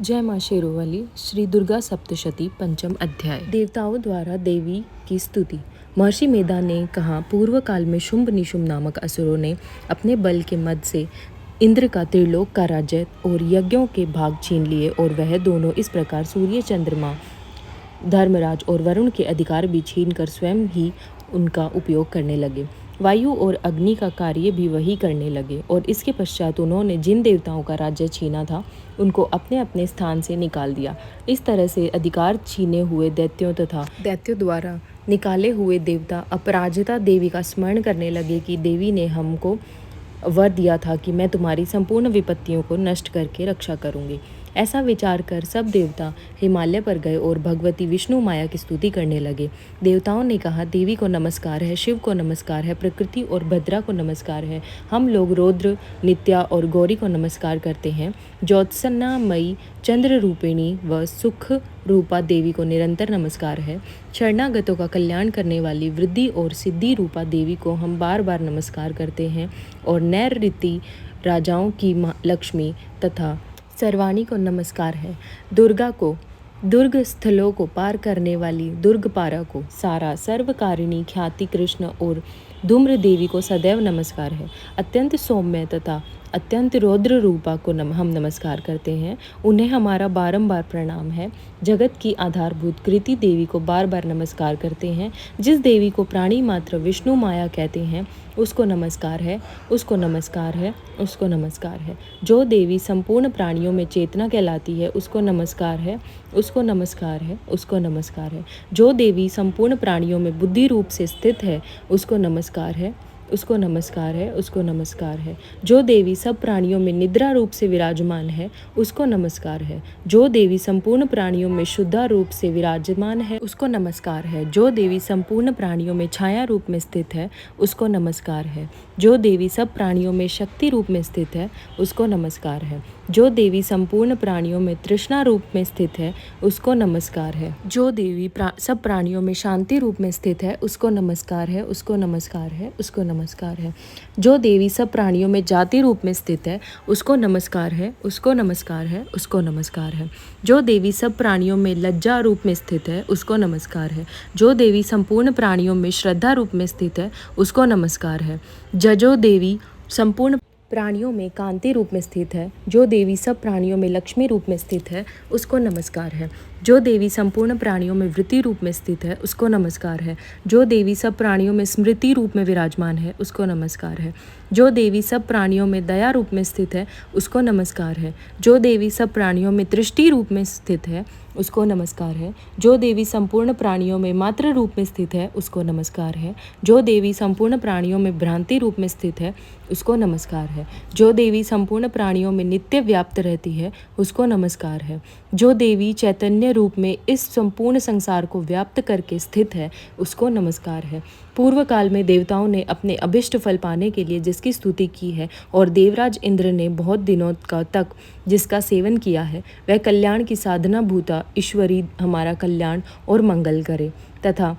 जय माँ शेरोवाली। श्री दुर्गा सप्तशती पंचम अध्याय। देवताओं द्वारा देवी की स्तुति। महर्षि मेधा ने कहा, पूर्व काल में शुंभ निशुंभ नामक असुरों ने अपने बल के मद से इंद्र का त्रिलोक का राज्य और यज्ञों के भाग छीन लिए, और वह दोनों इस प्रकार सूर्य, चंद्रमा, धर्मराज और वरुण के अधिकार भी छीन कर स्वयं ही उनका उपयोग करने लगे। वायु और अग्नि का कार्य भी वही करने लगे, और इसके पश्चात उन्होंने जिन देवताओं का राज्य छीना था उनको अपने अपने स्थान से निकाल दिया। इस तरह से अधिकार छीने हुए दैत्यों तथा दैत्यों द्वारा निकाले हुए देवता अपराजिता देवी का स्मरण करने लगे कि देवी ने हमको वर दिया था कि मैं तुम्हारी संपूर्ण विपत्तियों को नष्ट करके रक्षा करूंगी। ऐसा विचार कर सब देवता हिमालय पर गए और भगवती विष्णु माया की स्तुति करने लगे। देवताओं ने कहा, देवी को नमस्कार है, शिव को नमस्कार है, प्रकृति और भद्रा को नमस्कार है। हम लोग रौद्र, नित्या और गौरी को नमस्कार करते हैं। ज्योत्सनामयी, चंद्र रूपिणी व सुख रूपा देवी को निरंतर नमस्कार है। शरणागतों का कल्याण करने वाली वृद्धि और सिद्धि रूपा देवी को हम बार बार नमस्कार करते हैं। और नैऋति राजाओं की लक्ष्मी तथा सर्वाणी को नमस्कार है। दुर्गा को, दुर्ग स्थलों को पार करने वाली दुर्गपारा को, सारा सर्वकारिणी ख्याति कृष्ण और धूम्र देवी को सदैव नमस्कार है। अत्यंत सौम्य तथा अत्यंत रौद्र रूपा को हम नमस्कार करते हैं, उन्हें हमारा बारंबार प्रणाम है। जगत की आधारभूत कृति देवी को बार बार नमस्कार करते हैं। जिस देवी को प्राणी मात्र विष्णु माया कहते हैं उसको नमस्कार है, उसको नमस्कार है, उसको नमस्कार है। जो देवी संपूर्ण प्राणियों में चेतना कहलाती है उसको नमस्कार है, उसको नमस्कार है, उसको नमस्कार है। जो देवी संपूर्ण प्राणियों में बुद्धि रूप से स्थित है उसको नमस्कार है, उसको नमस्कार है, उसको नमस्कार है। जो देवी सब प्राणियों में निद्रा रूप से विराजमान है उसको नमस्कार है। जो देवी संपूर्ण प्राणियों में शुद्धा रूप से विराजमान है उसको नमस्कार है। जो देवी संपूर्ण प्राणियों में छाया रूप में स्थित है उसको नमस्कार है। जो देवी सब प्राणियों में शक्ति रूप में स्थित है उसको नमस्कार है। जो देवी संपूर्ण प्राणियों में तृष्णा रूप में स्थित है उसको नमस्कार है। जो देवी सब प्राणियों में शांति रूप में स्थित है उसको नमस्कार है, उसको नमस्कार है, उसको नमस्कार है। जो देवी सब प्राणियों में जाति रूप में स्थित है उसको नमस्कार है, उसको नमस्कार है, उसको नमस्कार है। जो देवी सब प्राणियों में लज्जा रूप में स्थित है उसको नमस्कार है। जो देवी संपूर्ण प्राणियों में श्रद्धा रूप में स्थित है उसको नमस्कार है। जो देवी संपूर्ण प्राणियों में कांति रूप में स्थित है, जो देवी सब प्राणियों में लक्ष्मी रूप में स्थित है उसको नमस्कार है। जो देवी संपूर्ण प्राणियों में वृत्ति रूप में स्थित है उसको नमस्कार है। जो देवी सब प्राणियों में स्मृति रूप में विराजमान है उसको नमस्कार है। जो देवी सब प्राणियों में दया रूप में स्थित है उसको नमस्कार है। जो देवी सब प्राणियों में दृष्टि रूप में स्थित है उसको नमस्कार है। जो देवी संपूर्ण प्राणियों में मात्र रूप में स्थित है उसको नमस्कार है। जो देवी संपूर्ण प्राणियों में भ्रांति रूप में स्थित है उसको नमस्कार है। जो देवी संपूर्ण प्राणियों में नित्य व्याप्त रहती है उसको नमस्कार है। जो देवी चैतन्य रूप में इस संपूर्ण संसार को व्याप्त करके स्थित है उसको नमस्कार है। पूर्व काल में देवताओं ने अपने अभिष्ट फल पाने के लिए जिसकी स्तुति की है और देवराज इंद्र ने बहुत दिनों तक जिसका सेवन किया है, वह कल्याण की साधना भूता ईश्वरी हमारा कल्याण और मंगल करे तथा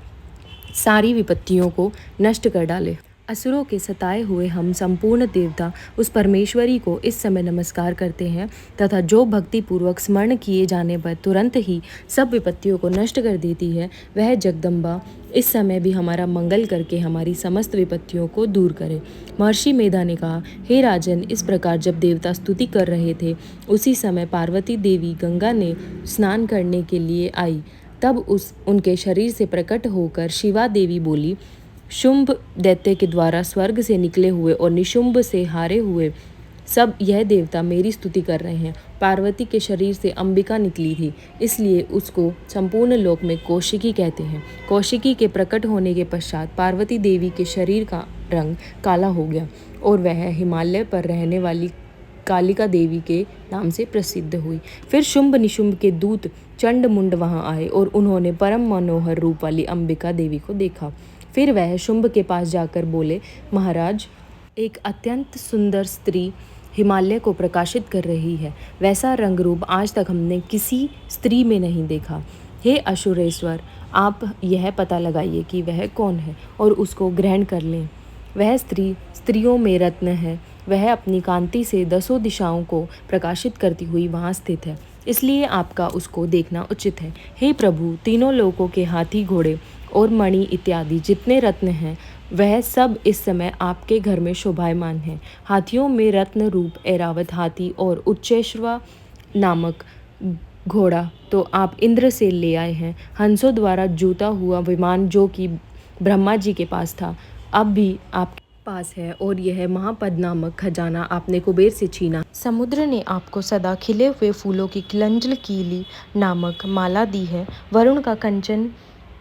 सारी विपत्तियों को नष्ट कर डाले। असुरों के सताए हुए हम संपूर्ण देवता उस परमेश्वरी को इस समय नमस्कार करते हैं तथा जो भक्ति पूर्वक स्मरण किए जाने पर तुरंत ही सब विपत्तियों को नष्ट कर देती है, वह जगदम्बा इस समय भी हमारा मंगल करके हमारी समस्त विपत्तियों को दूर करे। महर्षि मेधा ने कहा, हे राजन, इस प्रकार जब देवता स्तुति कर रहे थे उसी समय पार्वती देवी गंगा ने स्नान करने के लिए आई। तब उनके शरीर से प्रकट होकर शिवा देवी बोली, शुंभ दैत्य के द्वारा स्वर्ग से निकले हुए और निशुंभ से हारे हुए सब यह देवता मेरी स्तुति कर रहे हैं। पार्वती के शरीर से अंबिका निकली थी, इसलिए उसको संपूर्ण लोक में कौशिकी कहते हैं। कौशिकी के प्रकट होने के पश्चात पार्वती देवी के शरीर का रंग काला हो गया और वह हिमालय पर रहने वाली कालिका देवी के नाम से प्रसिद्ध हुई। फिर शुंभ निशुंभ के दूत चंड मुंड वहां आए और उन्होंने परम मनोहर रूप वाली अंबिका देवी को देखा। फिर वह शुंभ के पास जाकर बोले, महाराज, एक अत्यंत सुंदर स्त्री हिमालय को प्रकाशित कर रही है। वैसा रंग रूप आज तक हमने किसी स्त्री में नहीं देखा। हे असुरेश्वर, आप यह पता लगाइए कि वह कौन है और उसको ग्रहण कर लें। वह स्त्री स्त्रियों में रत्न है। वह अपनी कांति से 10 दिशाओं को प्रकाशित करती हुई वहाँ स्थित है। इसलिए आपका उसको देखना उचित है। हे प्रभु, तीनों लोकों के हाथी, घोड़े और मणि इत्यादि जितने रत्न हैं वह सब इस समय आपके घर में शोभायमान हैं। हाथियों में रत्न रूप ऐरावत हाथी और उच्चैश्रवा नामक घोड़ा तो आप इंद्र से ले आए हैं। हंसों द्वारा जूता हुआ विमान जो कि ब्रह्मा जी के पास था अब भी आपके पास है, और यह महापद नामक खजाना आपने कुबेर से छीना। समुद्र ने आपको सदा खिले हुए फूलों की किलंजल कीली नामक माला दी है। वरुण का कंचन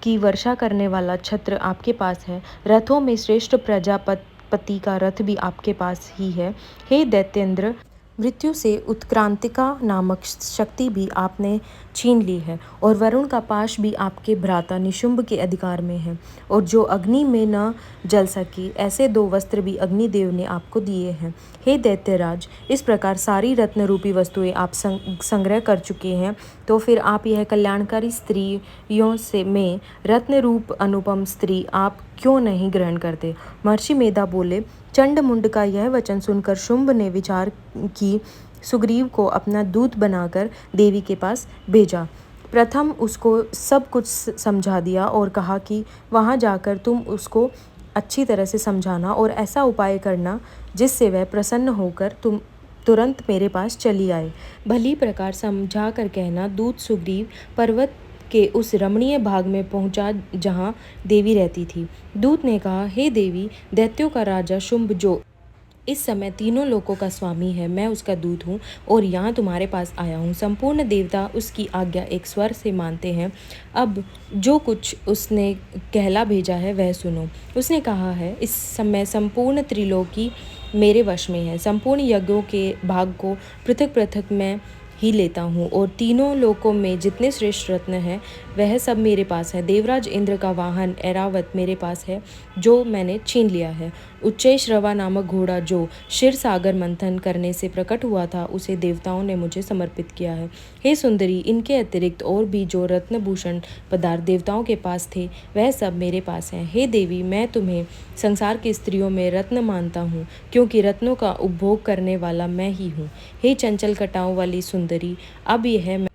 की वर्षा करने वाला छत्र आपके पास है। रथों में श्रेष्ठ प्रजापति का रथ भी आपके पास ही है। हे दैत्येंद्र, मृत्यु से उत्क्रांतिका नामक शक्ति भी आपने छीन ली है, और वरुण का पाश भी आपके भ्राता निशुंभ के अधिकार में है, और जो अग्नि में न जल सकी ऐसे 2 वस्त्र भी अग्निदेव ने आपको दिए हैं। हे दैत्यराज, इस प्रकार सारी रत्न रूपी वस्तुएं आप संग्रह कर चुके हैं, तो फिर आप यह कल्याणकारी स्त्रियों से में रत्न रूप अनुपम स्त्री आप क्यों नहीं ग्रहण करते? महर्षि मेधा बोले, चंड मुंड का यह वचन सुनकर शुंभ ने विचार की सुग्रीव को अपना दूत बनाकर देवी के पास भेजा। प्रथम उसको सब कुछ समझा दिया और कहा कि वहाँ जाकर तुम उसको अच्छी तरह से समझाना और ऐसा उपाय करना जिससे वह प्रसन्न होकर तुम तुरंत मेरे पास चली आए। भली प्रकार समझा कर कहना। दूत सुग्रीव पर्वत के उस रमणीय भाग में पहुंचा जहां देवी रहती थी। दूत ने कहा, हे देवी, दैत्यों का राजा शुंभ जो इस समय तीनों लोकों का स्वामी है, मैं उसका दूत हूँ और यहाँ तुम्हारे पास आया हूँ। संपूर्ण देवता उसकी आज्ञा एक स्वर से मानते हैं। अब जो कुछ उसने कहला भेजा है वह सुनो। उसने कहा है, इस समय संपूर्ण त्रिलोकी मेरे वश में है। संपूर्ण यज्ञों के भाग को पृथक पृथक मैं ही लेता हूँ, और तीनों लोकों में जितने श्रेष्ठ रत्न हैं वह सब मेरे पास है। देवराज इंद्र का वाहन ऐरावत मेरे पास है जो मैंने छीन लिया है। उच्चैश्रवा नामक घोड़ा जो क्षीर सागर मंथन करने से प्रकट हुआ था उसे देवताओं ने मुझे समर्पित किया है। हे सुंदरी, इनके अतिरिक्त और भी जो रत्नभूषण पदार्थ देवताओं के पास थे वह सब मेरे पास हैं। हे देवी, मैं तुम्हें संसार की स्त्रियों में रत्न मानता हूँ, क्योंकि रत्नों का उपभोग करने वाला मैं ही हूँ। हे चंचल कटाओं वाली सुंदरी, अब यह मैं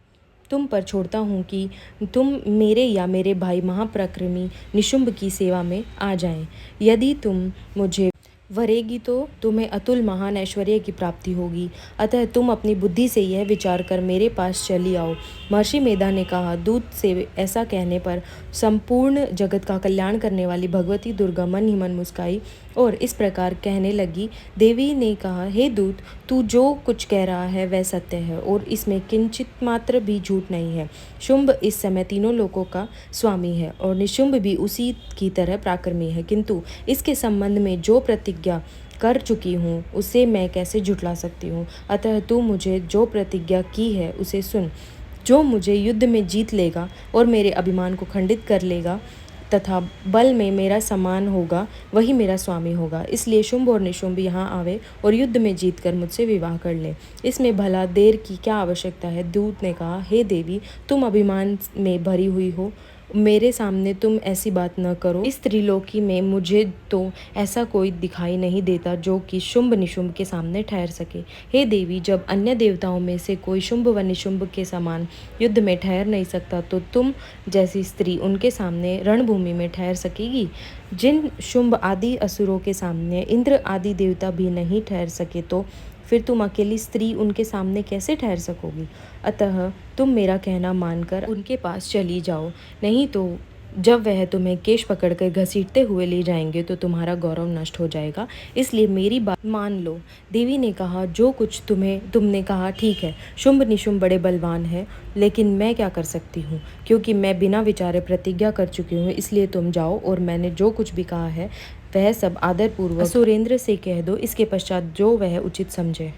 तुम पर छोड़ता हूँ कि तुम मेरे या मेरे भाई महापराक्रमी निशुंभ की सेवा में आ जाएं। यदि तुम मुझे वरेगी तो तुम्हें अतुल महान ऐश्वर्य की प्राप्ति होगी। अतः तुम अपनी बुद्धि से यह विचार कर मेरे पास चली आओ। महर्षि मेधा ने कहा। दूत से ऐसा कहने पर संपूर्ण जगत का कल्याण करने वाली भगवती दुर्गा मन ही मन मुस्काई और इस प्रकार कहने लगी। देवी ने कहा, हे दूत, तू जो कुछ कह रहा है वह सत्य है और इसमें किंचित मात्र भी झूठ नहीं है। शुंभ इस समय तीनों लोकों का स्वामी है और निशुंभ भी उसी की तरह पराक्रमी है, किंतु इसके संबंध में जो प्रतिज्ञा कर चुकी हूँ उसे मैं कैसे झुठला सकती हूँ। अतः तू मुझे जो प्रतिज्ञा की है उसे सुन। जो मुझे युद्ध में जीत लेगा और मेरे अभिमान को खंडित कर लेगा तथा बल में मेरा समान होगा वही मेरा स्वामी होगा। इसलिए शुंभ और निशुंभ यहाँ आवे और युद्ध में जीतकर मुझसे विवाह कर ले। इसमें भला देर की क्या आवश्यकता है? दूत ने कहा, हे देवी, तुम अभिमान में भरी हुई हो, मेरे सामने तुम ऐसी बात न करो। इस त्रिलोकी में मुझे तो ऐसा कोई दिखाई नहीं देता जो कि शुंभ निशुंभ के सामने ठहर सके। हे देवी, जब अन्य देवताओं में से कोई शुंभ व निशुंभ के समान युद्ध में ठहर नहीं सकता तो तुम जैसी स्त्री उनके सामने रणभूमि में ठहर सकेगी। जिन शुंभ आदि असुरों के सामने इंद्र आदि देवता भी नहीं ठहर सके तो फिर तुम अकेली स्त्री उनके सामने कैसे ठहर सकोगी? अतः तुम मेरा कहना मानकर उनके पास चली जाओ, नहीं तो जब वह तुम्हें केश पकड़कर घसीटते हुए ले जाएंगे तो तुम्हारा गौरव नष्ट हो जाएगा। इसलिए मेरी बात मान लो। देवी ने कहा, जो कुछ तुमने कहा ठीक है। शुंभ निशुंभ बड़े बलवान है, लेकिन मैं क्या कर सकती हूँ, क्योंकि मैं बिना विचारे प्रतिज्ञा कर चुकी हूँ। इसलिए तुम जाओ और मैंने जो कुछ भी कहा है वह सब आदरपूर्वक सुरेंद्र से कह दो। इसके पश्चात जो वह उचित समझे।